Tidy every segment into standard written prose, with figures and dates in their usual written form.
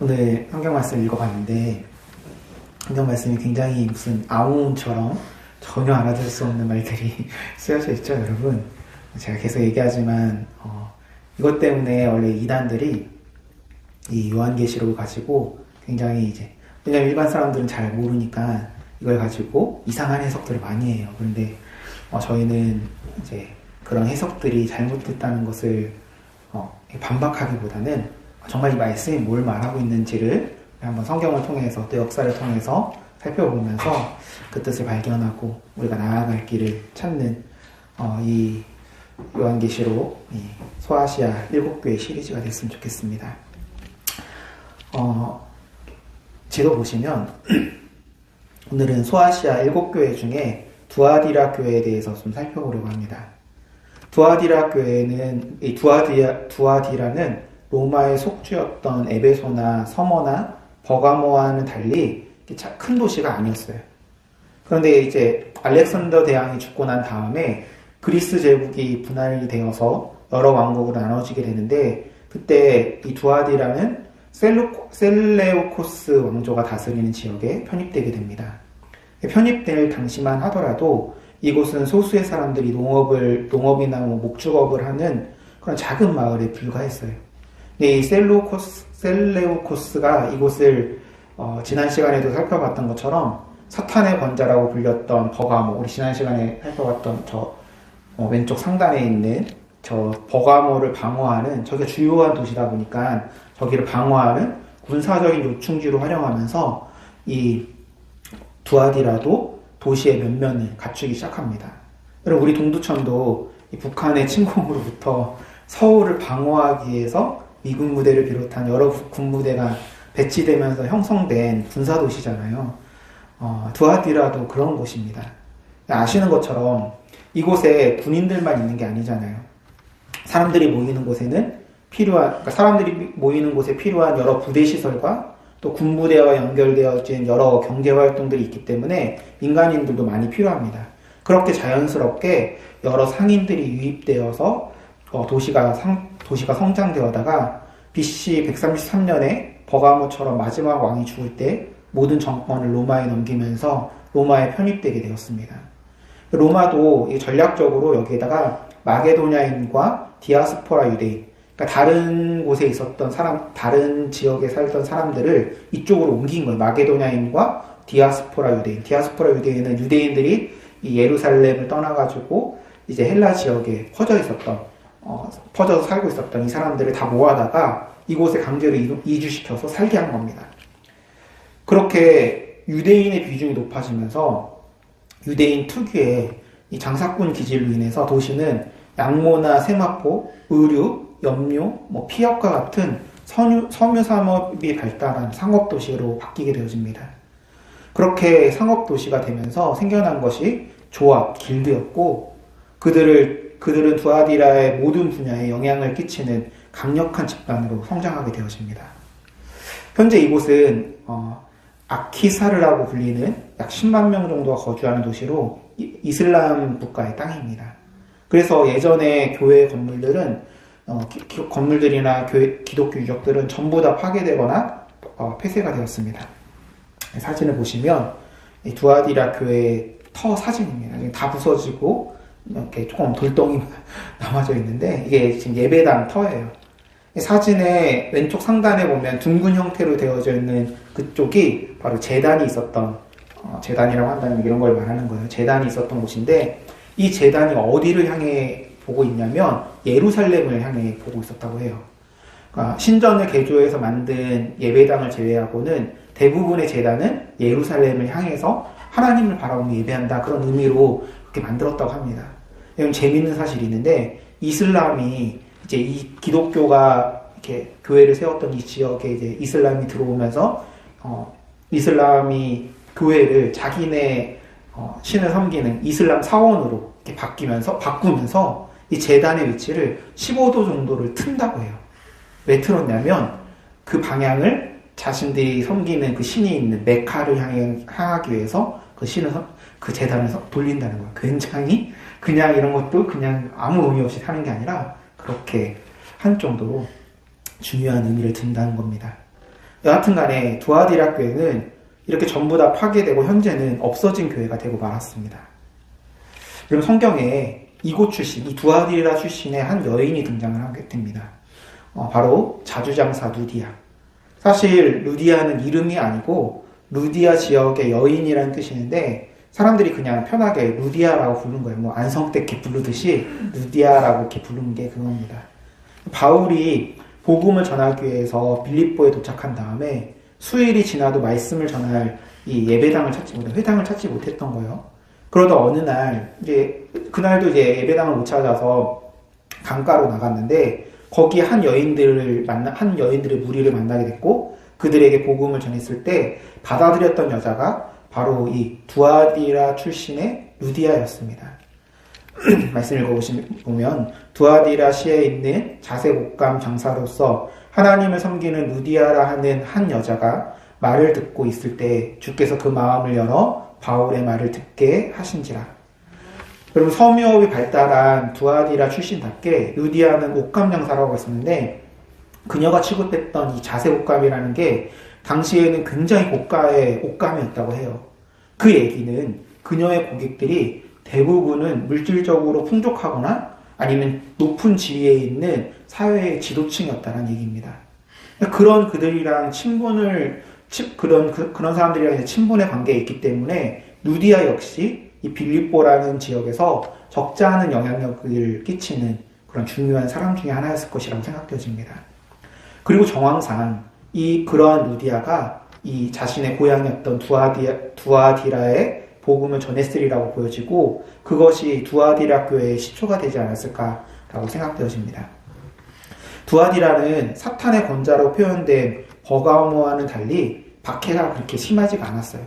오늘 성경 말씀 읽어봤는데 성경 말씀이 굉장히 무슨 아웅처럼 전혀 알아들을 수 없는 말들이 쓰여져 있죠, 여러분. 제가 계속 얘기하지만 이것 때문에 원래 이단들이 이 요한계시록을 가지고 굉장히 왜냐면 일반 사람들은 잘 모르니까 이걸 가지고 이상한 해석들을 많이 해요. 그런데 저희는 그런 해석들이 잘못됐다는 것을 반박하기보다는 정말 이 말씀이 뭘 말하고 있는지를 한번 성경을 통해서 또 역사를 통해서 살펴보면서 그 뜻을 발견하고 우리가 나아갈 길을 찾는 이 요한계시록 이 소아시아 7교회 시리즈가 됐으면 좋겠습니다. 지도 보시면 오늘은 소아시아 7교회 중에 두아디라 교회에 대해서 좀 살펴보려고 합니다. 두아디라 교회는 이 두아디라는 로마의 속주였던 에베소나 서머나 버가모와는 달리 큰 도시가 아니었어요. 그런데 알렉산더 대왕이 죽고 난 다음에 그리스 제국이 분할이 되어서 여러 왕국으로 나눠지게 되는데 그때 이 두아디라는 셀레우코스 왕조가 다스리는 지역에 편입되게 됩니다. 편입될 당시만 하더라도 이곳은 소수의 사람들이 농업이나 목축업을 하는 그런 작은 마을에 불과했어요. 근데 이 셀레우코스가 이곳을 지난 시간에도 살펴봤던 것처럼 사탄의 권자라고 불렸던 버가모, 우리 지난 시간에 살펴봤던 왼쪽 상단에 있는 버가모를 방어하는, 저기가 주요한 도시다 보니까 저기를 방어하는 군사적인 요충지로 활용하면서 이 두아디라도 도시의 면면을 갖추기 시작합니다. 여러분, 우리 동두천도 이 북한의 침공으로부터 서울을 방어하기 위해서 미군 부대를 비롯한 여러 군부대가 배치되면서 형성된 군사도시잖아요. 두아디라도 그런 곳입니다. 아시는 것처럼 이곳에 군인들만 있는 게 아니잖아요. 사람들이 모이는 곳에 필요한 여러 부대 시설과 또 군부대와 연결되어진 여러 경제 활동들이 있기 때문에 민간인들도 많이 필요합니다. 그렇게 자연스럽게 여러 상인들이 유입되어서 도시가 성장되어다가 BC 133년에 버가모처럼 마지막 왕이 죽을 때 모든 정권을 로마에 넘기면서 로마에 편입되게 되었습니다. 로마도 전략적으로 여기에다가 마게도냐인과 디아스포라 유대인, 그러니까 다른 곳에 있었던 다른 지역에 살던 사람들을 이쪽으로 옮긴 거예요. 마게도냐인과 디아스포라 유대인. 디아스포라 유대인은 유대인들이 이 예루살렘을 떠나가지고 헬라 지역에 퍼져서 살고 있었던 이 사람들을 다 모아다가 이곳에 강제로 이주시켜서 살게 한 겁니다. 그렇게 유대인의 비중이 높아지면서 유대인 특유의 이 장사꾼 기질로 인해서 도시는 양모나 세마포, 의류, 염료, 피역과 같은 섬유 산업이 발달한 상업도시로 바뀌게 되어집니다. 그렇게 상업도시가 되면서 생겨난 것이 조합, 길드였고 그들은 두아디라의 모든 분야에 영향을 끼치는 강력한 집단으로 성장하게 되어집니다. 현재 이곳은 아키사르라고 불리는 약 10만 명 정도가 거주하는 도시로 이슬람 국가의 땅입니다. 그래서 예전에 교회 건물들이나 기독교 유적들은 전부 다 파괴되거나 폐쇄가 되었습니다. 사진을 보시면 두아디라 교회의 터 사진입니다. 다 부서지고 이렇게 조금 돌덩이 남아져 있는데 이게 지금 예배당 터예요. 사진의 왼쪽 상단에 보면 둥근 형태로 되어져 있는 그쪽이 바로 제단이 있었던, 제단이라고 한다면 이런 걸 말하는 거예요. 제단이 있었던 곳인데 이 제단이 어디를 향해 보고 있냐면 예루살렘을 향해 보고 있었다고 해요. 그러니까 신전을 개조해서 만든 예배당을 제외하고는 대부분의 제단은 예루살렘을 향해서 하나님을 바라보며 예배한다, 그런 의미로 그렇게 만들었다고 합니다. 이건 재밌는 사실이 있는데 이슬람이 이 기독교가 이렇게 교회를 세웠던 이 지역에 이슬람이 들어오면서 이슬람이 교회를 자기네 신을 섬기는 이슬람 사원으로 이렇게 바꾸면서 이 제단의 위치를 15도 정도를 튼다고 해요. 왜 틀었냐면 그 방향을 자신들이 섬기는 그 신이 있는 메카를 향하기 위해서 그 제단을 돌린다는 거예요. 굉장히 그냥 이런 것도 그냥 아무 의미 없이 하는 게 아니라 그렇게 한 정도로 중요한 의미를 둔다는 겁니다. 여하튼 간에 두아디라 교회는 이렇게 전부 다 파괴되고 현재는 없어진 교회가 되고 말았습니다. 그럼 성경에 이곳 출신, 이 두아디라 출신의 한 여인이 등장을 하게 됩니다. 바로 자주장사 루디아. 사실 루디아는 이름이 아니고 루디아 지역의 여인이라는 뜻이는데 사람들이 그냥 편하게 루디아라고 부르는 거예요. 뭐 안성때 이렇게 부르듯이 루디아라고 이렇게 부르는 게 그겁니다. 바울이 복음을 전하기 위해서 빌립보에 도착한 다음에 수일이 지나도 말씀을 전할 이 예배당을 찾지 못해 회당을 찾지 못했던 거예요. 그러다 어느 날 그날도 예배당을 못 찾아서 강가로 나갔는데 거기 한 여인들의 무리를 만나게 됐고 그들에게 복음을 전했을 때 받아들였던 여자가 바로 이 두아디라 출신의 루디아였습니다. 말씀 읽어보면 두아디라시에 있는 자색 옷감 장사로서 하나님을 섬기는 루디아라 하는 한 여자가 말을 듣고 있을 때 주께서 그 마음을 열어 바울의 말을 듣게 하신지라. 여러분 섬유업이 발달한 두아디라 출신답게 루디아는 옷감 장사라고 했었는데 그녀가 취급했던 이 자색 옷감이라는 게 당시에는 굉장히 고가의 옷감이었다고 해요. 그 얘기는 그녀의 고객들이 대부분은 물질적으로 풍족하거나 아니면 높은 지위에 있는 사회의 지도층이었다는 얘기입니다. 그런 그들이랑 그런 사람들이랑 이제 친분의 관계에 있기 때문에 루디아 역시 이 빌립보라는 지역에서 적지 않은 영향력을 끼치는 그런 중요한 사람 중에 하나였을 것이라고 생각되어집니다. 그리고 정황상 그러한 루디아가 이 자신의 고향이었던 두아디라의 복음을 전했으리라고 보여지고 그것이 두아디라 교회의 시초가 되지 않았을까라고 생각되어집니다. 두아디라는 사탄의 권자로 표현된 버가모와는 달리 박해가 그렇게 심하지가 않았어요.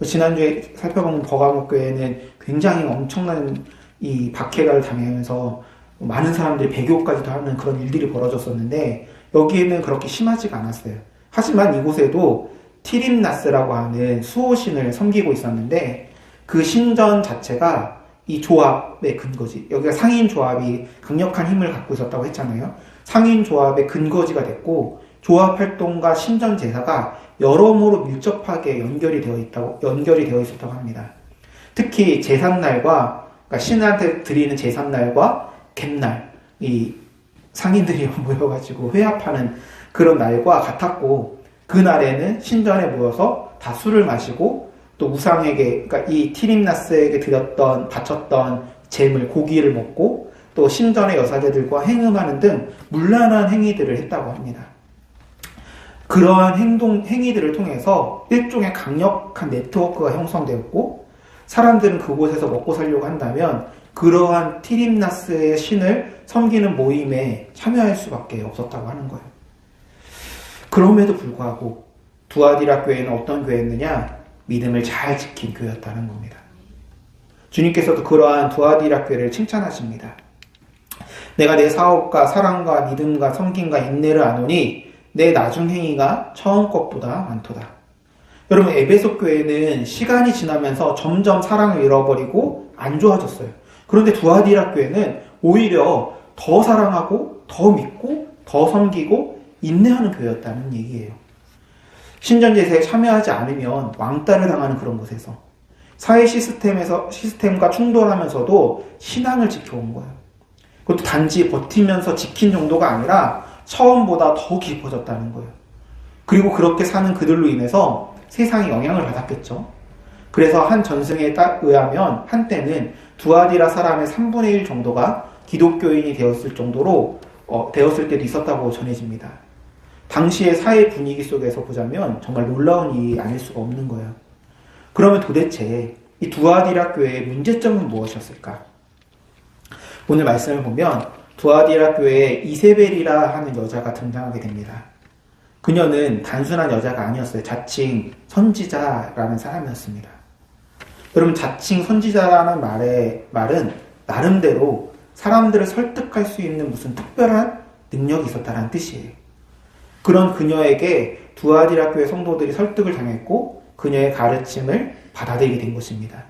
지난주에 살펴본 버가모 교회는 굉장히 엄청난 이 박해를 당하면서 많은 사람들이 배교까지도 하는 그런 일들이 벌어졌었는데 여기에는 그렇게 심하지가 않았어요. 하지만 이곳에도 티림나스라고 하는 수호신을 섬기고 있었는데 그 신전 자체가 이 조합의 근거지. 여기가 상인 조합이 강력한 힘을 갖고 있었다고 했잖아요. 상인 조합의 근거지가 됐고 조합 활동과 신전 제사가 여러모로 밀접하게 연결이 되어 있었다고 합니다. 특히 제삿날과 그러니까 신한테 드리는 제삿날과 갯날 이 상인들이 모여가지고 회합하는 그런 날과 같았고 그 날에는 신전에 모여서 다 술을 마시고 또 우상에게 그러니까 이 티림나스에게 바쳤던 재물 고기를 먹고 또 신전의 여사제들과 행음하는 등 문란한 행위들을 했다고 합니다. 그러한 행위들을 통해서 일종의 강력한 네트워크가 형성되었고 사람들은 그곳에서 먹고 살려고 한다면 그러한 티림나스의 신을 섬기는 모임에 참여할 수밖에 없었다고 하는 거예요. 그럼에도 불구하고 두아디라 교회는 어떤 교회였느냐? 믿음을 잘 지킨 교회였다는 겁니다. 주님께서도 그러한 두아디라 교회를 칭찬하십니다. 내가 내 사업과 사랑과 믿음과 섬김과 인내를 아노니 내 나중 행위가 처음 것보다 많도다. 여러분 에베소 교회는 시간이 지나면서 점점 사랑을 잃어버리고 안 좋아졌어요. 그런데 두아디라 교회는 오히려 더 사랑하고 더 믿고 더 섬기고 인내하는 교회였다는 얘기예요. 신전제사에 참여하지 않으면 왕따를 당하는 그런 곳에서 사회 시스템과 충돌하면서도 신앙을 지켜온 거예요. 그것도 단지 버티면서 지킨 정도가 아니라 처음보다 더 깊어졌다는 거예요. 그리고 그렇게 사는 그들로 인해서 세상에 영향을 받았겠죠. 그래서 한 전승에 의하면 한때는 두아디라 사람의 3분의 1 정도가 기독교인이 되었을 때도 있었다고 전해집니다. 당시의 사회 분위기 속에서 보자면 정말 놀라운 일이 아닐 수가 없는 거예요. 그러면 도대체 이 두아디라 교회의 문제점은 무엇이었을까? 오늘 말씀을 보면 두아디라 교회에 이세벨이라 하는 여자가 등장하게 됩니다. 그녀는 단순한 여자가 아니었어요. 자칭 선지자라는 사람이었습니다. 여러분 자칭 선지자라는 말은 나름대로 사람들을 설득할 수 있는 무슨 특별한 능력이 있었다는 뜻이에요. 그런 그녀에게 두아디라 교회 성도들이 설득을 당했고 그녀의 가르침을 받아들이게 된 것입니다.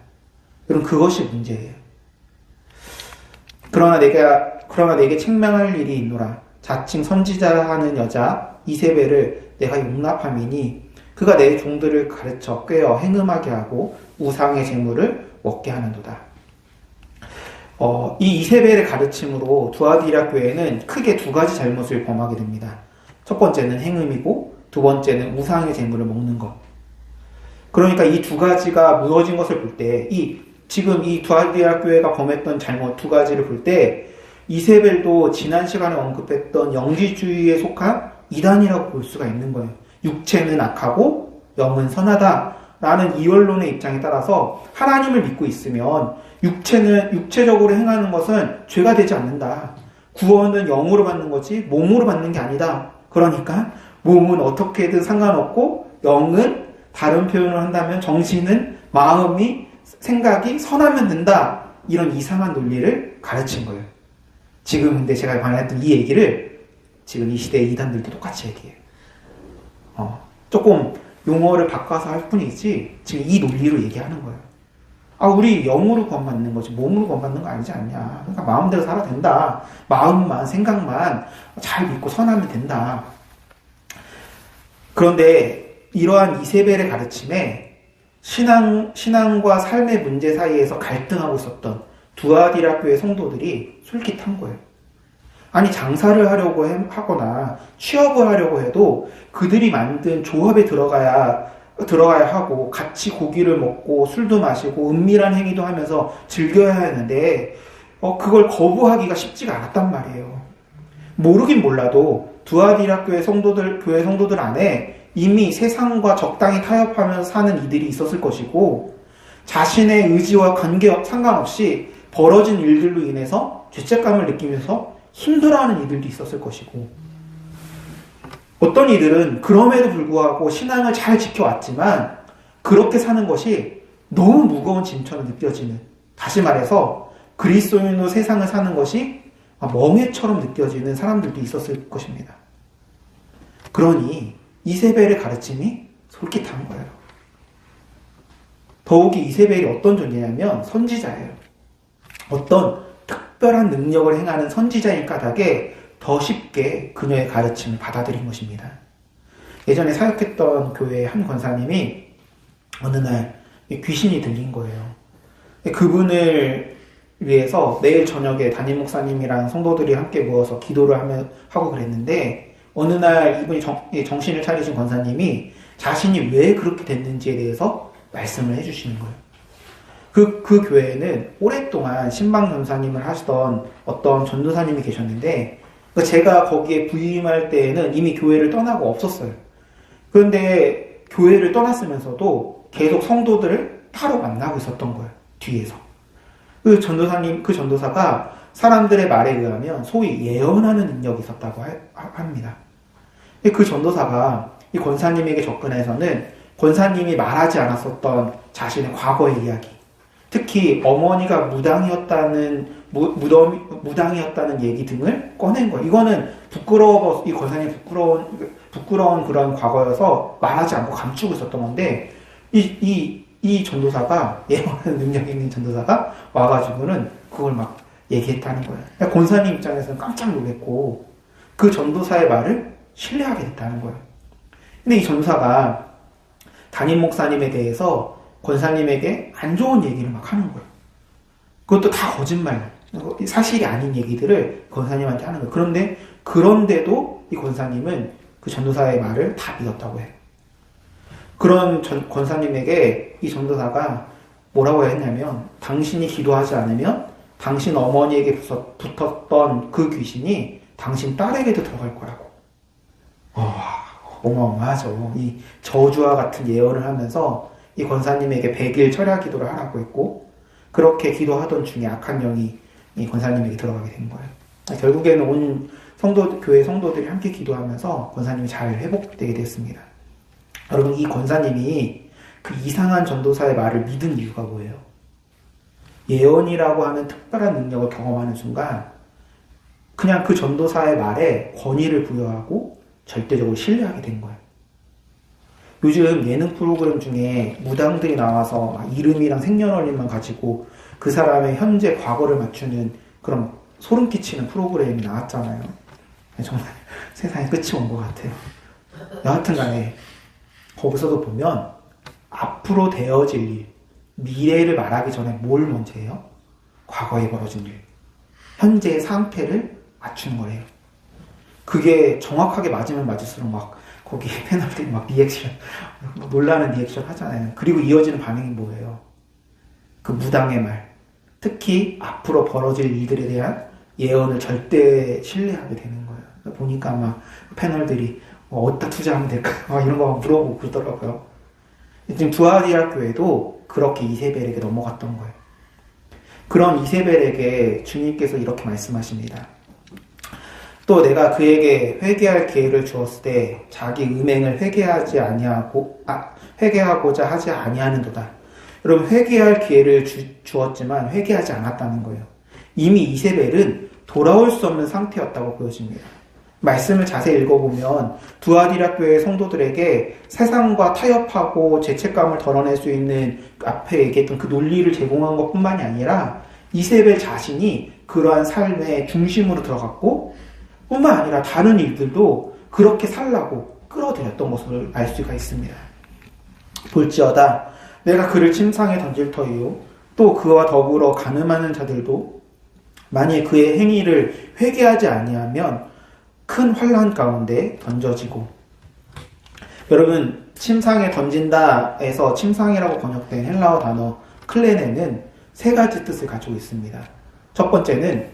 여러분 그것이 문제예요. 그러나 내게 책망할 일이 있노라. 자칭 선지자라 하는 여자 이세벨을 내가 용납함이니 그가 내 종들을 가르쳐 꾀어 행음하게 하고 우상의 재물을 먹게 하는도다. 이 이세벨의 가르침으로 두아디라 교회는 크게 두 가지 잘못을 범하게 됩니다. 첫 번째는 행음이고 두 번째는 우상의 재물을 먹는 것. 그러니까 이 두 가지가 무너진 것을 볼 때, 지금 이 두아디라 교회가 범했던 잘못 두 가지를 볼 때, 이세벨도 지난 시간에 언급했던 영지주의에 속한 이단이라고 볼 수가 있는 거예요. 육체는 악하고 영은 선하다라는 이원론의 입장에 따라서 하나님을 믿고 있으면 육체적으로 행하는 것은 죄가 되지 않는다. 구원은 영으로 받는 거지 몸으로 받는 게 아니다. 그러니까 몸은 어떻게든 상관없고 영은 다른 표현을 한다면 정신은 마음이 생각이 선하면 된다. 이런 이상한 논리를 가르친 거예요. 지금 근데 제가 말했던 이 얘기를 지금 이 시대의 이단들도 똑같이 얘기해요. 조금 용어를 바꿔서 할 뿐이지 지금 이 논리로 얘기하는 거예요. 우리 영으로 구원받는 거지 몸으로 구원받는 거 아니지 않냐. 그러니까 마음대로 살아도 된다. 마음만 생각만 잘 믿고 선하면 된다. 그런데 이러한 이세벨의 가르침에 신앙과 삶의 문제 사이에서 갈등하고 있었던 두아디라 교회 성도들이 솔깃한 거예요. 아니 장사를 하려고 하거나 취업을 하려고 해도 그들이 만든 조합에 들어가야 하고 같이 고기를 먹고 술도 마시고 은밀한 행위도 하면서 즐겨야 하는데 그걸 거부하기가 쉽지가 않았단 말이에요. 모르긴 몰라도 두아디라 교회 성도들 안에 이미 세상과 적당히 타협하면서 사는 이들이 있었을 것이고 자신의 의지와 상관없이 벌어진 일들로 인해서 죄책감을 느끼면서 힘들어하는 이들도 있었을 것이고 어떤 이들은 그럼에도 불구하고 신앙을 잘 지켜왔지만 그렇게 사는 것이 너무 무거운 짐처럼 느껴지는, 다시 말해서 그리스도인으로 세상을 사는 것이 멍해처럼 느껴지는 사람들도 있었을 것입니다. 그러니 이세벨의 가르침이 솔깃한 거예요. 더욱이 이세벨이 어떤 존재냐면 선지자예요. 어떤 특별한 능력을 행하는 선지자인 까닭에 더 쉽게 그녀의 가르침을 받아들인 것입니다. 예전에 사역했던 교회의 한 권사님이 어느 날 귀신이 들린 거예요. 그분을 위해서 매일 저녁에 담임 목사님이랑 성도들이 함께 모여서 기도를 하고 그랬는데 어느 날 이분이 정신을 차리신 권사님이 자신이 왜 그렇게 됐는지에 대해서 말씀을 해주시는 거예요. 그 교회에는 오랫동안 신방 전사님을 하시던 어떤 전도사님이 계셨는데 제가 거기에 부임할 때에는 이미 교회를 떠나고 없었어요. 그런데 교회를 떠났으면서도 계속 성도들을 따로 만나고 있었던 거예요. 뒤에서. 그 전도사가 사람들의 말에 의하면 소위 예언하는 능력이 있었다고 합니다. 그 전도사가 이 권사님에게 접근해서는 권사님이 말하지 않았었던 자신의 과거의 이야기, 특히 어머니가 무당이었다는 얘기 등을 꺼낸 거예요. 이거는 이 권사님 부끄러운 그런 과거여서 말하지 않고 감추고 있었던 건데, 이 전도사가, 예언하는 능력이 있는 전도사가 와가지고는 그걸 막 얘기했다는 거예요. 그러니까 권사님 입장에서는 깜짝 놀랐고, 그 전도사의 말을 신뢰하게 됐다는 거예요. 근데 이 전도사가 담임 목사님에 대해서 권사님에게 안 좋은 얘기를 막 하는 거예요. 그것도 다 거짓말, 사실이 아닌 얘기들을 권사님한테 하는 거예요. 그런데도 이 권사님은 그 전도사의 말을 다 믿었다고 해요. 그런 권사님에게 이 전도사가 뭐라고 했냐면, 당신이 기도하지 않으면 당신 어머니에게 붙었던 그 귀신이 당신 딸에게도 들어갈 거라고. 어마어마하죠. 이 저주와 같은 예언을 하면서 이 권사님에게 100일 철야 기도를 하라고 했고, 그렇게 기도하던 중에 악한 영이 이 권사님에게 들어가게 된 거예요. 결국에는 온 교회 성도들이 함께 기도하면서 권사님이 잘 회복되게 됐습니다. 여러분, 이 권사님이 그 이상한 전도사의 말을 믿은 이유가 뭐예요? 예언이라고 하는 특별한 능력을 경험하는 순간 그냥 그 전도사의 말에 권위를 부여하고 절대적으로 신뢰하게 된 거예요. 요즘 예능 프로그램 중에 무당들이 나와서 이름이랑 생년월일만 가지고 그 사람의 현재 과거를 맞추는 그런 소름 끼치는 프로그램이 나왔잖아요. 정말 세상에 끝이 온 것 같아요. 여하튼 간에 거기서도 보면 앞으로 되어질 일, 미래를 말하기 전에 뭘 먼저 해요? 과거에 벌어진 일, 현재의 상태를 맞추는 거래요. 그게 정확하게 맞으면 맞을수록 막 거기 패널들이 막 리액션, 놀라는 리액션 하잖아요. 그리고 이어지는 반응이 뭐예요? 그 무당의 말, 특히 앞으로 벌어질 일들에 대한 예언을 절대 신뢰하게 되는 거예요. 보니까 막 패널들이 어디다 투자하면 될까요? 이런 거 물어보고 그러더라고요. 지금 두아디라 교회도 그렇게 이세벨에게 넘어갔던 거예요. 그런 이세벨에게 주님께서 이렇게 말씀하십니다. 또 내가 그에게 회개할 기회를 주었을 때 자기 음행을 회개하고자 하지 아니하는도다. 여러분, 회개할 기회를 주었지만 회개하지 않았다는 거예요. 이미 이세벨은 돌아올 수 없는 상태였다고 보여집니다. 말씀을 자세히 읽어보면 두아디라 교회 성도들에게 세상과 타협하고 죄책감을 덜어낼 수 있는 앞에 얘기했던 그 논리를 제공한 것뿐만이 아니라 이세벨 자신이 그러한 삶의 중심으로 들어갔고 뿐만 아니라 다른 일들도 그렇게 살라고 끌어들였던 것을 알 수가 있습니다. 볼지어다 내가 그를 침상에 던질 터이요 또 그와 더불어 간음하는 자들도 만일 그의 행위를 회개하지 아니하면 큰 환난 가운데 던져지고. 여러분, 침상에 던진다에서 침상이라고 번역된 헬라어 단어 클레네는 세 가지 뜻을 가지고 있습니다. 첫 번째는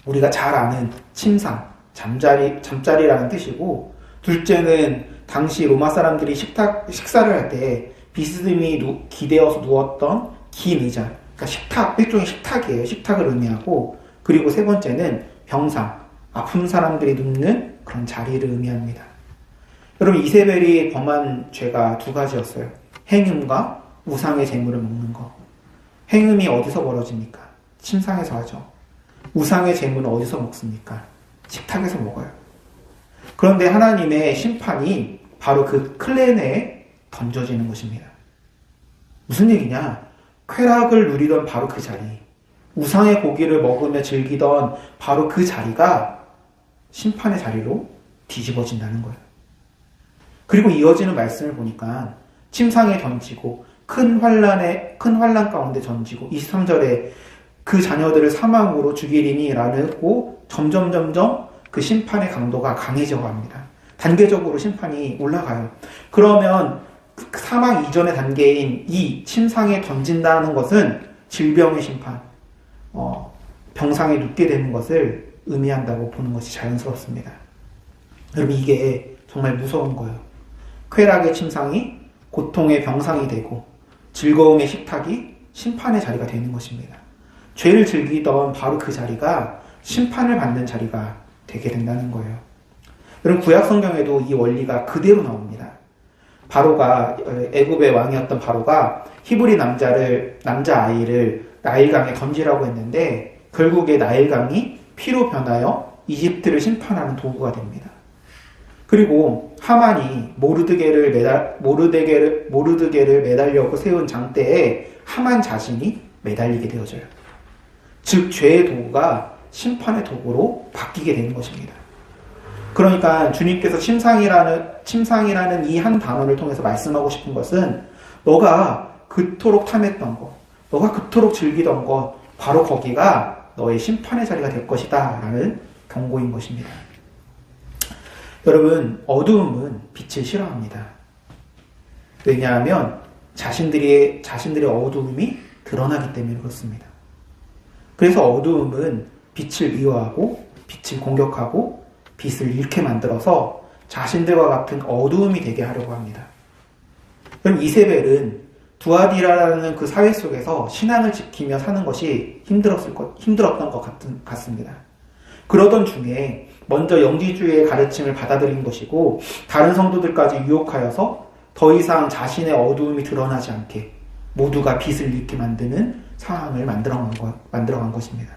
우리가 잘 아는 침상, 잠자리라는 뜻이고, 둘째는 당시 로마 사람들이 식사를 할 때 비스듬히 기대어서 누웠던 긴 의자, 그러니까 일종의 식탁이에요. 식탁을 의미하고, 그리고 세 번째는 병상, 아픈 사람들이 눕는 그런 자리를 의미합니다. 여러분, 이세벨이 범한 죄가 두 가지였어요. 행음과 우상의 재물을 먹는 것. 행음이 어디서 벌어집니까? 침상에서 하죠. 우상의 재물은 어디서 먹습니까? 식탁에서 먹어요. 그런데 하나님의 심판이 바로 그 클레네에 던져지는 것입니다. 무슨 얘기냐? 쾌락을 누리던 바로 그 자리, 우상의 고기를 먹으며 즐기던 바로 그 자리가 심판의 자리로 뒤집어진다는 거예요. 그리고 이어지는 말씀을 보니까 침상에 던지고 큰 환난 가운데 던지고 23절에 그 자녀들을 사망으로 죽이리니 라고 점점 그 심판의 강도가 강해져 갑니다. 단계적으로 심판이 올라가요. 그러면 사망 이전의 단계인 이 침상에 던진다는 것은 질병의 심판, 병상에 눕게 되는 것을 의미한다고 보는 것이 자연스럽습니다. 여러분, 이게 정말 무서운 거예요. 쾌락의 침상이 고통의 병상이 되고 즐거움의 식탁이 심판의 자리가 되는 것입니다. 죄를 즐기던 바로 그 자리가 심판을 받는 자리가 되게 된다는 거예요. 여러분, 구약 성경에도 이 원리가 그대로 나옵니다. 바로가, 애굽의 왕이었던 바로가 히브리 남자아이를 나일강에 던지라고 했는데 결국에 나일강이 피로 변하여 이집트를 심판하는 도구가 됩니다. 그리고 하만이 모르드게를 매달려고 세운 장대에 하만 자신이 매달리게 되어져요. 즉, 죄의 도구가 심판의 도구로 바뀌게 되는 것입니다. 그러니까 주님께서 침상이라는 이 한 단어를 통해서 말씀하고 싶은 것은 너가 그토록 탐했던 것, 너가 그토록 즐기던 것, 바로 거기가 너의 심판의 자리가 될 것이다 라는 경고인 것입니다. 여러분, 어두움은 빛을 싫어합니다. 왜냐하면 자신들의 어두움이 드러나기 때문에 그렇습니다. 그래서 어두움은 빛을 미워하고 빛을 공격하고 빛을 잃게 만들어서 자신들과 같은 어두움이 되게 하려고 합니다. 그럼 이세벨은 두아디라라는 그 사회 속에서 신앙을 지키며 사는 것이 힘들었던 것 같습니다. 그러던 중에 먼저 영지주의의 가르침을 받아들인 것이고 다른 성도들까지 유혹하여서 더 이상 자신의 어두움이 드러나지 않게 모두가 빛을 잃게 만드는 상황을 만들어간 것입니다.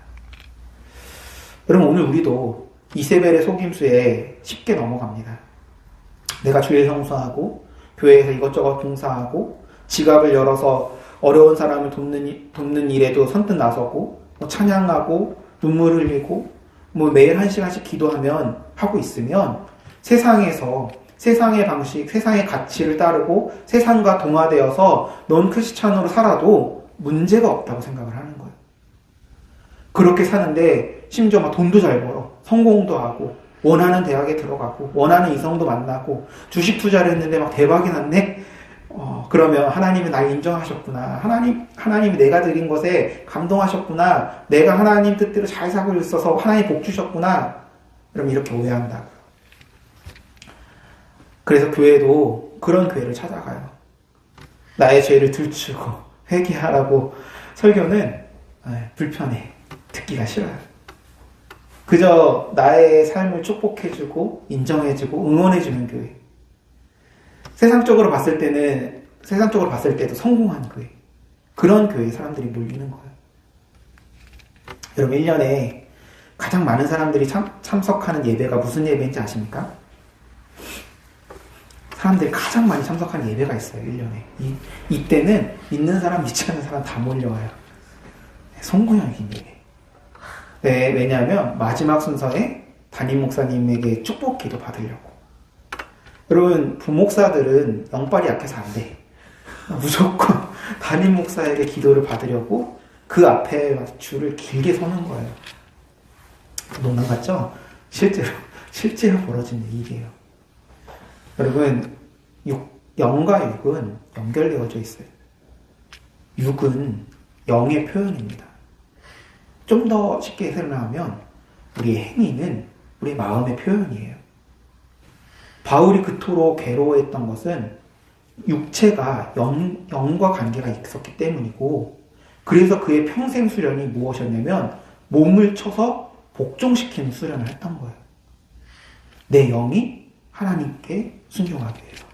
여러분, 오늘 우리도 이세벨의 속임수에 쉽게 넘어갑니다. 내가 주일 성수하고 교회에서 이것저것 봉사하고 지갑을 열어서 어려운 사람을 돕는 일에도 선뜻 나서고 찬양하고 눈물 흘리고 매일 1시간씩 기도하고 있으면 세상에서 세상의 방식, 세상의 가치를 따르고 세상과 동화되어서 넌 크리스찬으로 살아도 문제가 없다고 생각을 하는 거예요. 그렇게 사는데 심지어 막 돈도 잘 벌어. 성공도 하고 원하는 대학에 들어가고 원하는 이성도 만나고 주식 투자를 했는데 막 대박이 났네. 그러면 하나님이 날 인정하셨구나. 하나님이 내가 드린 것에 감동하셨구나. 내가 하나님 뜻대로 잘 살고 있어서 하나님 복 주셨구나. 그럼 이렇게 오해한다고요. 그래서 교회도 그런 교회를 찾아가요. 나의 죄를 들추고 회개하라고 설교는 불편해. 듣기가 싫어요. 그저 나의 삶을 축복해주고 인정해주고 응원해주는 교회. 세상적으로 봤을 때도 성공한 교회. 그런 교회에 사람들이 몰리는 거예요. 여러분 1년에 가장 많은 사람들이 참석하는 예배가 무슨 예배인지 아십니까? 사람들이 가장 많이 참석하는 예배가 있어요. 1년에. 이때는 믿는 사람, 믿지 않는 사람 다 몰려와요. 송구형인 예배. 네, 왜냐하면 마지막 순서에 담임 목사님에게 축복 기도 받으려고. 여러분 부목사들은 영빨이 약해서 안 돼. 무조건 담임 목사에게 기도를 받으려고 그 앞에 줄을 길게 서는 거예요. 농담 같죠? 실제로 벌어지는 일이에요. 여러분 영과 육은 연결되어져 있어요. 육은 영의 표현입니다. 좀 더 쉽게 설명하면 우리의 행위는 우리 마음의 표현이에요. 바울이 그토록 괴로워했던 것은 육체가 영과 관계가 있었기 때문이고, 그래서 그의 평생 수련이 무엇이었냐면 몸을 쳐서 복종시키는 수련을 했던 거예요. 내 영이 하나님께 순종하게 해요.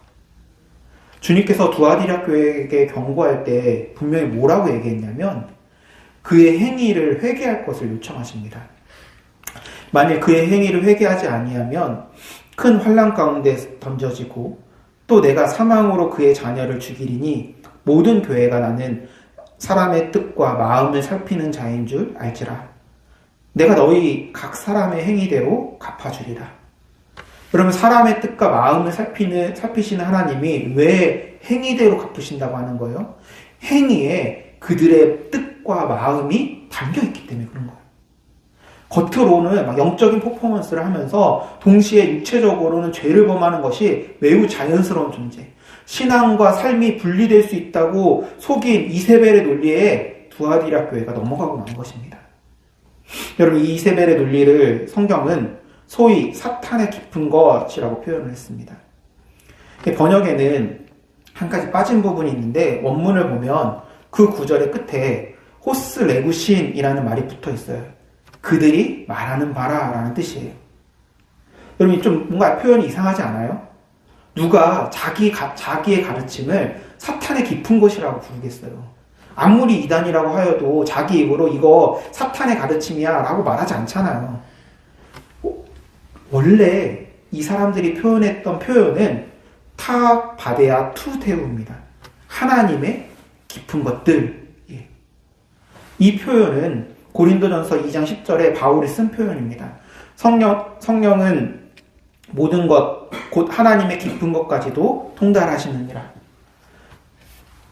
주님께서 두아디라 교회에게 경고할 때 분명히 뭐라고 얘기했냐면 그의 행위를 회개할 것을 요청하십니다. 만일 그의 행위를 회개하지 아니하면 큰 환난 가운데 던져지고 또 내가 사망으로 그의 자녀를 죽이리니 모든 교회가 나는 사람의 뜻과 마음을 살피는 자인 줄 알지라. 내가 너희 각 사람의 행위대로 갚아주리라. 그러면 사람의 뜻과 마음을 살피시는 하나님이 왜 행위대로 갚으신다고 하는 거예요? 행위에 그들의 뜻과 마음이 담겨있기 때문에 그런 거예요. 겉으로는 막 영적인 퍼포먼스를 하면서 동시에 육체적으로는 죄를 범하는 것이 매우 자연스러운 존재. 신앙과 삶이 분리될 수 있다고 속인 이세벨의 논리에 두아디라 교회가 넘어가고 만 것입니다. 여러분, 이 이세벨의 논리를 성경은 소위 사탄의 깊은 것이라고 표현을 했습니다. 번역에는 한 가지 빠진 부분이 있는데 원문을 보면 그 구절의 끝에 호스 레구신이라는 말이 붙어 있어요. 그들이 말하는 바라 라는 뜻이에요. 여러분, 좀 뭔가 표현이 이상하지 않아요? 누가 자기의 가르침을 사탄의 깊은 것이라고 부르겠어요? 아무리 이단이라고 하여도 자기 입으로 이거 사탄의 가르침이야 라고 말하지 않잖아요. 원래 이 사람들이 표현했던 표현은 타 바데아 투 데우입니다. 하나님의 깊은 것들. 이 표현은 고린도전서 2장 10절에 바울이 쓴 표현입니다. 성령은 모든 것, 곧 하나님의 깊은 것까지도 통달하시느니라.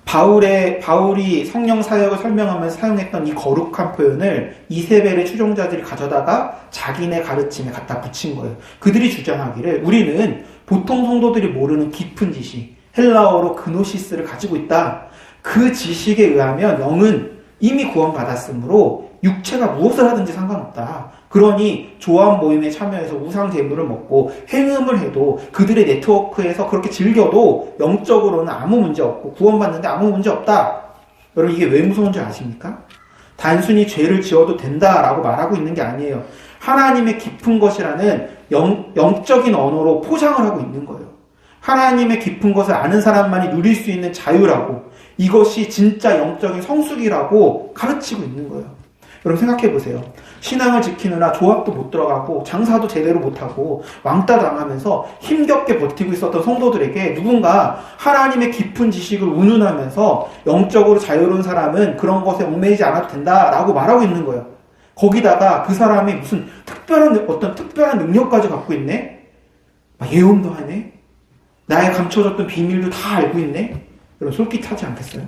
바울이 성령 사역을 설명하면서 사용했던 이 거룩한 표현을 이세벨의 추종자들이 가져다가 자기네 가르침에 갖다 붙인 거예요. 그들이 주장하기를 우리는 보통 성도들이 모르는 깊은 지식, 헬라어로 그노시스를 가지고 있다. 그 지식에 의하면 영은 이미 구원받았으므로 육체가 무엇을 하든지 상관없다. 그러니 조합 모임에 참여해서 우상 제물을 먹고 행음을 해도 그들의 네트워크에서 그렇게 즐겨도 영적으로는 아무 문제 없고 구원받는데 아무 문제 없다. 여러분, 이게 왜 무서운 줄 아십니까? 단순히 죄를 지어도 된다라고 말하고 있는 게 아니에요. 하나님의 깊은 것이라는 영적인 언어로 포장을 하고 있는 거예요. 하나님의 깊은 것을 아는 사람만이 누릴 수 있는 자유라고, 이것이 진짜 영적인 성숙이라고 가르치고 있는 거예요. 여러분, 생각해 보세요. 신앙을 지키느라 조합도 못 들어가고 장사도 제대로 못하고 왕따 당하면서 힘겹게 버티고 있었던 성도들에게 누군가 하나님의 깊은 지식을 운운하면서 영적으로 자유로운 사람은 그런 것에 얽매이지 않아도 된다라고 말하고 있는 거예요. 거기다가 그 사람이 무슨 특별한 능력까지 갖고 있네? 막 예언도 하네? 나의 감춰졌던 비밀도 다 알고 있네? 여러분 솔깃하지 않겠어요?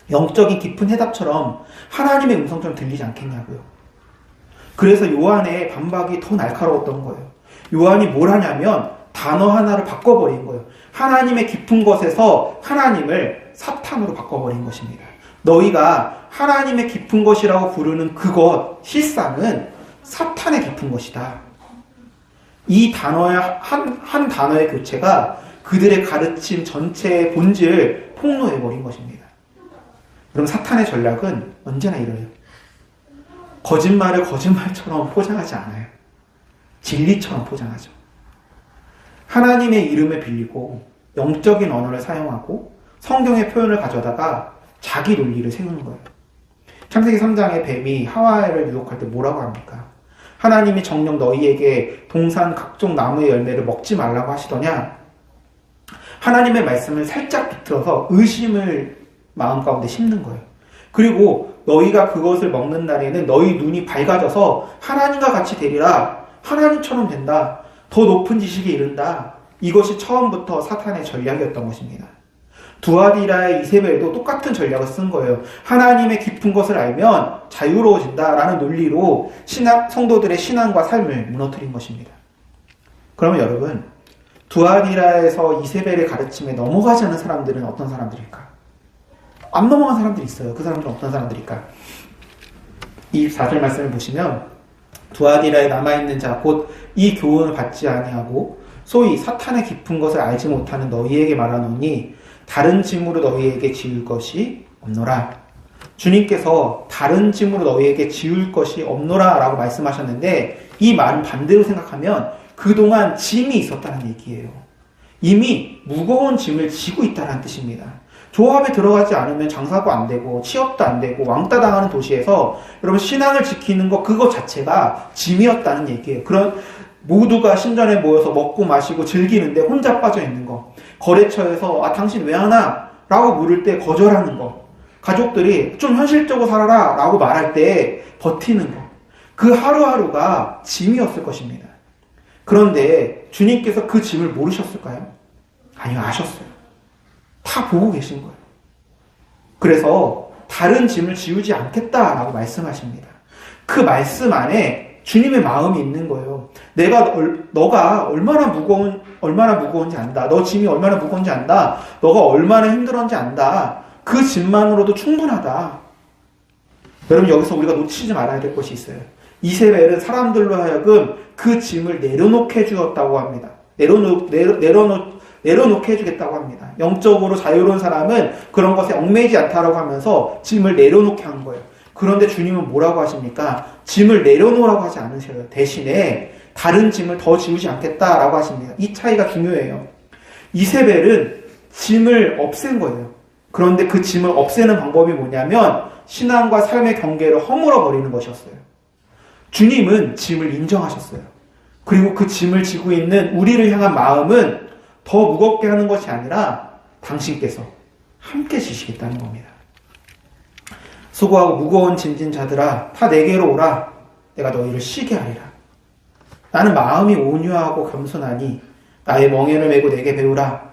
영적인 깊은 해답처럼 하나님의 음성처럼 들리지 않겠냐고요. 그래서 요한의 반박이 더 날카로웠던 거예요. 요한이 뭘 하냐면 단어 하나를 바꿔버린 거예요. 하나님의 깊은 것에서 하나님을 사탄으로 바꿔버린 것입니다. 너희가 하나님의 깊은 것이라고 부르는 그것, 실상은 사탄의 깊은 것이다. 이 단어의 한 단어의 교체가 그들의 가르침 전체의 본질을 폭로해버린 것입니다. 그럼 사탄의 전략은 언제나 이래요. 거짓말을 거짓말처럼 포장하지 않아요. 진리처럼 포장하죠. 하나님의 이름을 빌리고 영적인 언어를 사용하고 성경의 표현을 가져다가 자기 논리를 세우는 거예요. 창세기 3장에 뱀이 하와를 유혹할 때 뭐라고 합니까? 하나님이 정녕 너희에게 동산 각종 나무의 열매를 먹지 말라고 하시더냐? 하나님의 말씀을 살짝 비틀어서 의심을 마음 가운데 심는 거예요. 그리고 너희가 그것을 먹는 날에는 너희 눈이 밝아져서 하나님과 같이 되리라. 하나님처럼 된다. 더 높은 지식에 이른다. 이것이 처음부터 사탄의 전략이었던 것입니다. 두아디라의 이세벨도 똑같은 전략을 쓴 거예요. 하나님의 깊은 것을 알면 자유로워진다라는 논리로 성도들의 신앙과 삶을 무너뜨린 것입니다. 그러면 여러분, 두아디라에서 이세벨의 가르침에 넘어가지 않은 사람들은 어떤 사람들일까? 안 넘어간 사람들이 있어요. 그 사람들은 어떤 사람들일까? 24절 말씀을 보시면 두아디라에 남아있는 자 곧 이 교훈을 받지 아니하고 소위 사탄의 깊은 것을 알지 못하는 너희에게 말하노니 다른 짐으로 너희에게 지을 것이 없노라. 주님께서 다른 짐으로 너희에게 지을 것이 없노라 라고 말씀하셨는데 이 말은 반대로 생각하면 그동안 짐이 있었다는 얘기예요. 이미 무거운 짐을 지고 있다는 뜻입니다. 조합에 들어가지 않으면 장사도 안 되고 취업도 안 되고 왕따 당하는 도시에서 여러분 신앙을 지키는 것 그거 자체가 짐이었다는 얘기예요. 그런 모두가 신전에 모여서 먹고 마시고 즐기는데 혼자 빠져 있는 거. 거래처에서 당신 왜 하나? 라고 물을 때 거절하는 거. 가족들이 좀 현실적으로 살아라 라고 말할 때 버티는 거. 그 하루하루가 짐이었을 것입니다. 그런데 주님께서 그 짐을 모르셨을까요? 아니요, 아셨어요. 다 보고 계신 거예요. 그래서 다른 짐을 지우지 않겠다라고 말씀하십니다. 그 말씀 안에 주님의 마음이 있는 거예요. 너가 얼마나 무거운지 안다. 너 짐이 얼마나 무거운지 안다. 너가 얼마나 힘들었는지 안다. 그 짐만으로도 충분하다. 여러분 여기서 우리가 놓치지 말아야 될 것이 있어요. 이세벨은 사람들로 하여금 그 짐을 내려놓게 해주었다고 합니다. 내려놓게 해주겠다고 합니다. 영적으로 자유로운 사람은 그런 것에 얽매이지 않다라고 하면서 짐을 내려놓게 한 거예요. 그런데 주님은 뭐라고 하십니까? 짐을 내려놓으라고 하지 않으셔요. 대신에 다른 짐을 더 지우지 않겠다라고 하십니다. 이 차이가 중요해요. 이세벨은 짐을 없앤 거예요. 그런데 그 짐을 없애는 방법이 뭐냐면 신앙과 삶의 경계를 허물어 버리는 것이었어요. 주님은 짐을 인정하셨어요. 그리고 그 짐을 지고 있는 우리를 향한 마음은 더 무겁게 하는 것이 아니라 당신께서 함께 지시겠다는 겁니다. 수고하고 무거운 짐진 자들아 다 내게로 오라. 내가 너희를 쉬게 하리라. 나는 마음이 온유하고 겸손하니 나의 멍에를 메고 내게 배우라.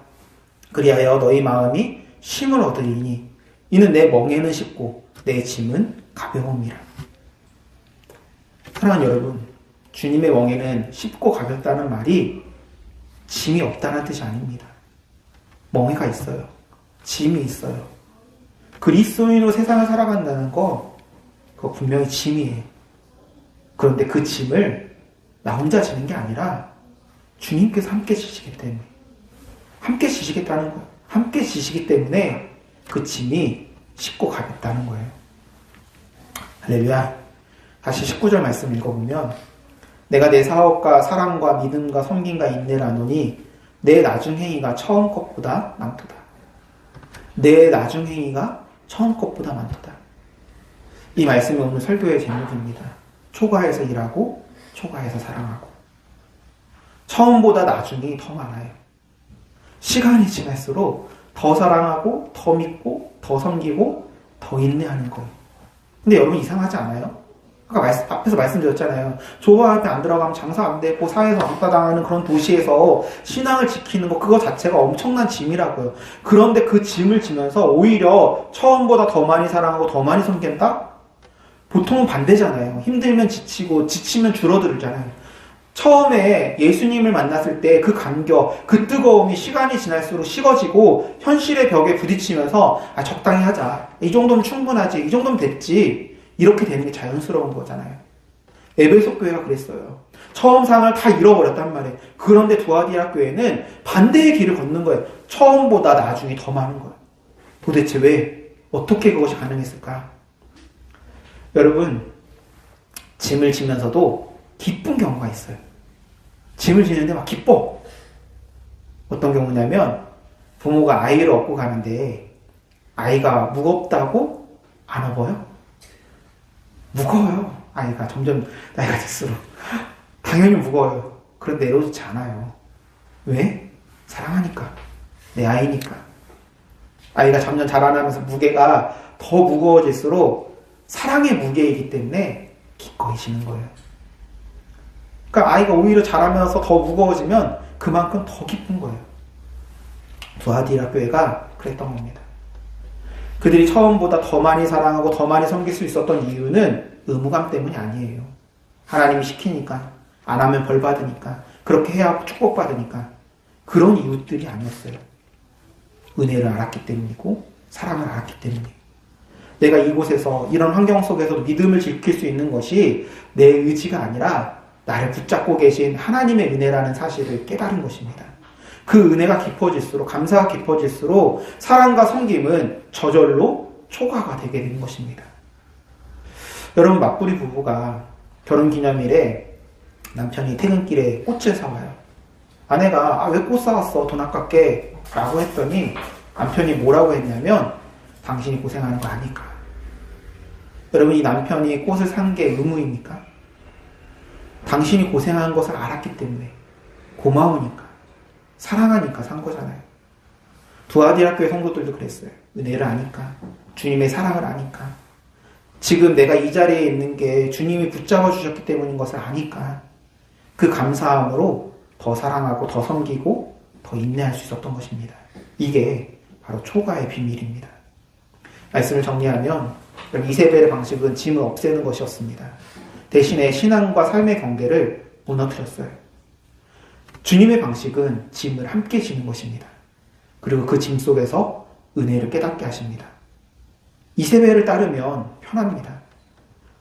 그리하여 너희 마음이 쉼을 얻으리니 이는 내 멍에는 쉽고 내 짐은 가벼움이라. 사랑하는 여러분, 주님의 멍에는 쉽고 가볍다는 말이 짐이 없다는 뜻이 아닙니다. 멍에가 있어요. 짐이 있어요. 그리스도인으로 세상을 살아간다는 거 그거 분명히 짐이에요. 그런데 그 짐을 나 혼자 지는 게 아니라 주님께서 함께 지시기 때문에 함께 지시겠다는 거예요. 함께 지시기 때문에 그 짐이 쉽고 가볍다는 거예요. 할렐루야. 다시 19절 말씀 읽어보면 내가 내 사업과 사랑과 믿음과 섬김과 인내를 하노니 내 나중 행위가 처음 것보다 많도다. 내 나중 행위가 처음 것보다 많도다. 이 말씀이 오늘 설교의 제목입니다. 초과해서 일하고 초과해서 사랑하고. 처음보다 나중이 더 많아요. 시간이 지날수록 더 사랑하고 더 믿고 더 섬기고 더 인내하는 거예요. 근데 여러분 이상하지 않아요? 아까 앞에서 말씀드렸잖아요. 조화합에 안 들어가면 장사 안 되고 사회에서 왕따 당하는 그런 도시에서 신앙을 지키는 거 그거 자체가 엄청난 짐이라고요. 그런데 그 짐을 지면서 오히려 처음보다 더 많이 사랑하고 더 많이 섬긴다? 보통은 반대잖아요. 힘들면 지치고 지치면 줄어들잖아요. 처음에 예수님을 만났을 때 그 간격, 그 뜨거움이 시간이 지날수록 식어지고 현실의 벽에 부딪히면서 적당히 하자. 이 정도면 충분하지. 이 정도면 됐지. 이렇게 되는 게 자연스러운 거잖아요. 에베소 교회가 그랬어요. 처음 상을 다 잃어버렸단 말이에요. 그런데 두아디라 교회는 반대의 길을 걷는 거예요. 처음보다 나중에 더 많은 거예요. 도대체 왜? 어떻게 그것이 가능했을까? 여러분, 짐을 지면서도 기쁜 경우가 있어요. 짐을 지는데 막 기뻐. 어떤 경우냐면 부모가 아이를 업고 가는데 아이가 무겁다고 안 업어요. 무거워요. 아이가 점점 나이가 들수록 당연히 무거워요. 그런데 내려놓지 않아요. 왜? 사랑하니까. 내 아이니까. 아이가 점점 자라나면서 무게가 더 무거워질수록 사랑의 무게이기 때문에 기꺼이 지는 거예요. 그러니까 아이가 오히려 자라면서 더 무거워지면 그만큼 더 기쁜 거예요. 두아디라 교회가 그랬던 겁니다. 그들이 처음보다 더 많이 사랑하고 더 많이 섬길 수 있었던 이유는 의무감 때문이 아니에요. 하나님이 시키니까, 안 하면 벌 받으니까, 그렇게 해야 축복받으니까. 그런 이유들이 아니었어요. 은혜를 알았기 때문이고 사랑을 알았기 때문이에요. 내가 이곳에서 이런 환경 속에서도 믿음을 지킬 수 있는 것이 내 의지가 아니라 나를 붙잡고 계신 하나님의 은혜라는 사실을 깨달은 것입니다. 그 은혜가 깊어질수록, 감사가 깊어질수록 사랑과 섬김은 저절로 초과가 되게 되는 것입니다. 여러분, 맞벌이 부부가 결혼기념일에 남편이 퇴근길에 꽃을 사와요. 아내가 왜 꽃 사왔어? 돈 아깝게 라고 했더니 남편이 뭐라고 했냐면 당신이 고생하는 거 아니까. 여러분, 이 남편이 꽃을 산 게 의무입니까? 당신이 고생하는 것을 알았기 때문에, 고마우니까, 사랑하니까 산 거잖아요. 두아디라 교회 성도들도 그랬어요. 은혜를 아니까, 주님의 사랑을 아니까, 지금 내가 이 자리에 있는 게 주님이 붙잡아 주셨기 때문인 것을 아니까 그 감사함으로 더 사랑하고 더 섬기고 더 인내할 수 있었던 것입니다. 이게 바로 초과의 비밀입니다. 말씀을 정리하면 이세벨의 방식은 짐을 없애는 것이었습니다. 대신에 신앙과 삶의 경계를 무너뜨렸어요. 주님의 방식은 짐을 함께 지는 것입니다. 그리고 그 짐 속에서 은혜를 깨닫게 하십니다. 이세벨을 따르면 편합니다.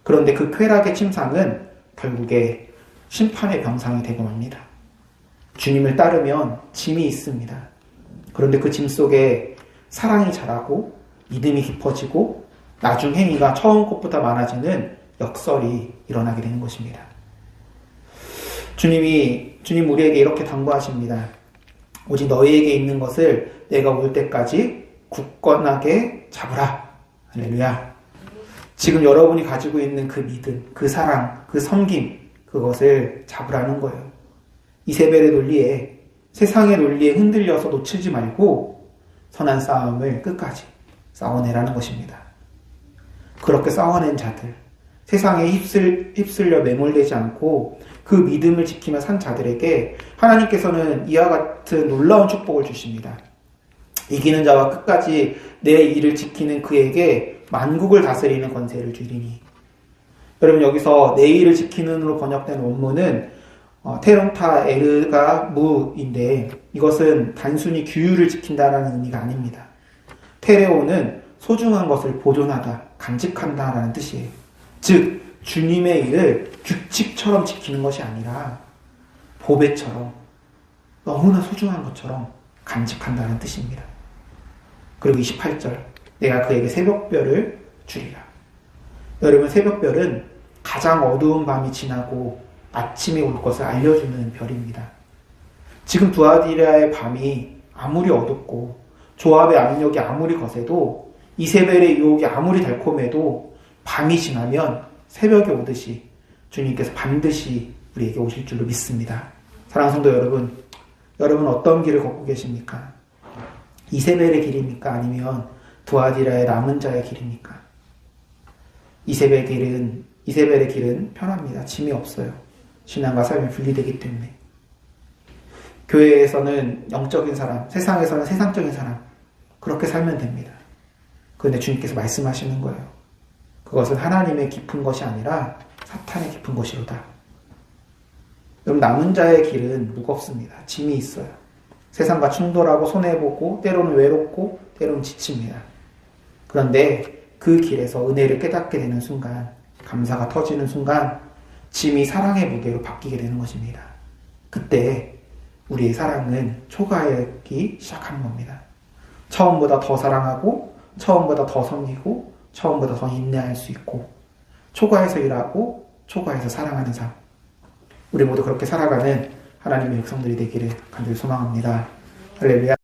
그런데 그 쾌락의 침상은 결국에 심판의 병상이 되고 맙니다. 주님을 따르면 짐이 있습니다. 그런데 그 짐 속에 사랑이 자라고 믿음이 깊어지고 나중 행위가 처음 것보다 많아지는 역설이 일어나게 되는 것입니다. 주님 우리에게 이렇게 당부하십니다. 오직 너희에게 있는 것을 내가 올 때까지 굳건하게 잡으라. 할렐루야. 지금 여러분이 가지고 있는 그 믿음, 그 사랑, 그 섬김, 그것을 잡으라는 거예요. 이세벨의 논리에, 세상의 논리에 흔들려서 놓치지 말고 선한 싸움을 끝까지 싸워내라는 것입니다. 그렇게 싸워낸 자들, 세상에 휩쓸려 매몰되지 않고 그 믿음을 지키며 산 자들에게 하나님께서는 이와 같은 놀라운 축복을 주십니다. 이기는 자와 끝까지 내 일을 지키는 그에게 만국을 다스리는 권세를 주리니. 여러분, 여기서 내 일을 지키는으로 번역된 원문은 테론타 에르가 무인데 이것은 단순히 규율을 지킨다라는 의미가 아닙니다. 테레오는 소중한 것을 보존하다, 간직한다라는 뜻이에요. 즉 주님의 일을 규칙처럼 지키는 것이 아니라 보배처럼 너무나 소중한 것처럼 간직한다는 뜻입니다. 그리고 28절, 내가 그에게 새벽별을 주리라. 여러분, 새벽별은 가장 어두운 밤이 지나고 아침이 올 것을 알려주는 별입니다. 지금 두아디라의 밤이 아무리 어둡고 조합의 압력이 아무리 거세도 이세벨의 유혹이 아무리 달콤해도 밤이 지나면 새벽이 오듯이 주님께서 반드시 우리에게 오실 줄로 믿습니다. 사랑하는 성도 여러분, 여러분 어떤 길을 걷고 계십니까? 이세벨의 길입니까? 아니면 두아디라의 남은 자의 길입니까? 이세벨의 길은 이세벨의 길은 편합니다. 짐이 없어요. 신앙과 삶이 분리되기 때문에. 교회에서는 영적인 사람, 세상에서는 세상적인 사람, 그렇게 살면 됩니다. 그런데 주님께서 말씀하시는 거예요. 그것은 하나님의 깊은 것이 아니라 사탄의 깊은 것이로다. 여러분, 남은 자의 길은 무겁습니다. 짐이 있어요. 세상과 충돌하고 손해보고 때로는 외롭고 때로는 지칩니다. 그런데 그 길에서 은혜를 깨닫게 되는 순간, 감사가 터지는 순간 짐이 사랑의 무게로 바뀌게 되는 것입니다. 그때 우리의 사랑은 초과하기 시작하는 겁니다. 처음보다 더 사랑하고 처음보다 더 섬기고 처음보다 더 인내할 수 있고 초과해서 일하고 초과해서 사랑하는 삶. 우리 모두 그렇게 살아가는 하나님의 백성들이 되기를 간절히 소망합니다. 할렐루야.